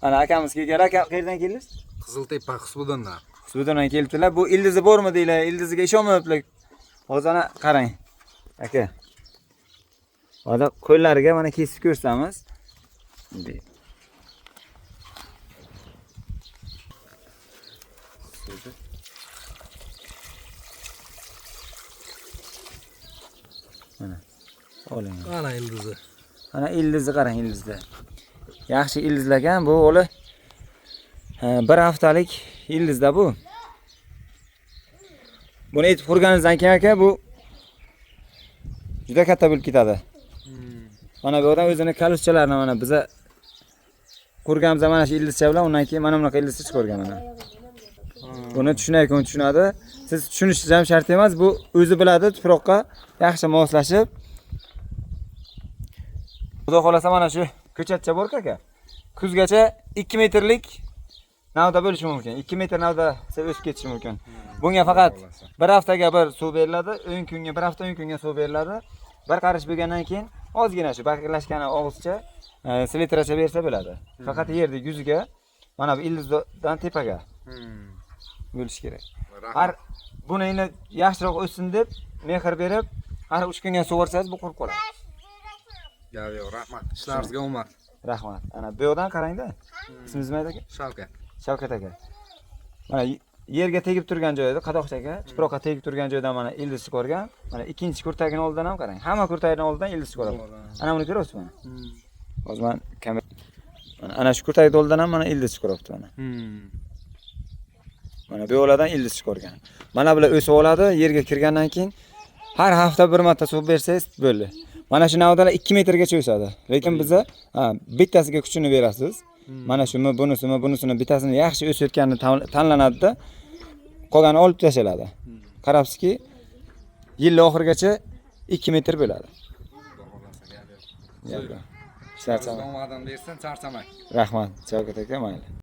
Ana akamiz kelgan. Aka qayerdan keldingiz? Qiziltepa Xusbudandan. Sudandan kelibdilar. Bu ildizi bormi deylar. Ildiziga ishonmayaptilar. Hozir ana qarang. Aka. Hozir qo'llariga mana kesib ko'rsamiz. Mana. Oling. Ana ildizi. Ana ildizni qarang ildizda. Yaxshi ildizlagan bu o'li. Bir haftalik ildizda bu. Buni aytib qurganingizdan keyin aka bu juda katta bo'lib ketadi. Mana bu odam o'zini kaluschalarini mana biza qurganmiz mana shu ildizcha bilan undan keyin mana bunaqa ildizcha chiqargan mana. Buni tushunayotgan tushunadi. Siz tushunishingiz ham shart emas. Bu o'zi biladi tuproqqa yaxshi moslashib. Xudo xolasa mana shu ko'chatcha bor aka. Kuzgacha 2 metrlik navda bo'lishi mumkin. 2 metr navda o'sib ketishi mumkin. Bunga faqat bir haftaga bir suv beriladi, o'yin kunga bir hafta o'yin kunga suv beriladi. Bir qarish bo'lgandan keyin ozgina shu bakirlashgani og'izcha slitracha bersa bo'ladi. Faqat yerda yuziga mana bu ildizdan tepaga bo'lish kerak. Har buni endi yaxshiroq o'ssin deb mehr berib, har 3 kunga sug'orsangiz bu qurib qoladi. Yo'q, rahmat. Ishlaringizga omad. Rahmat. Ana bu yoqdan qarang-da. Ismingiz nima edi aka? Shavkat. Shavkat aka. Mana yerga tegib turgan joyda, qadoqchaga, tuproqqa tegib turgan joydan mana ildiz chiqargan. Mana ikkinchi kurtagining oldidan ham qarang. Hamma kurtagining oldidan ildiz chiqaradi. Ana buni ko'ryapsiz mana. Hozir men kamera mana ana shu kurtagining oldidan ham mana ildiz chiqaryapti mana. Mana bu yo'ladan ildiz chiqargan. Mana bular o'sib oladi, yerga kirgandan keyin har hafta bir marta suv bersangiz bo'ldi. Mana shu navdalar 2 metrgacha o'sadi. Lekin biza bittasiga kuchini berasiz. Mana shuni, bunisini bittasini yaxshi o'sayotganini tanlanadi-da, qolgani olib tashladi. Qarabsizki, yil oxirigacha 2 metr bo'ladi. Charchamayman. Omadan bersin, charchamang. Rahmat, Shavkat aka, mayli.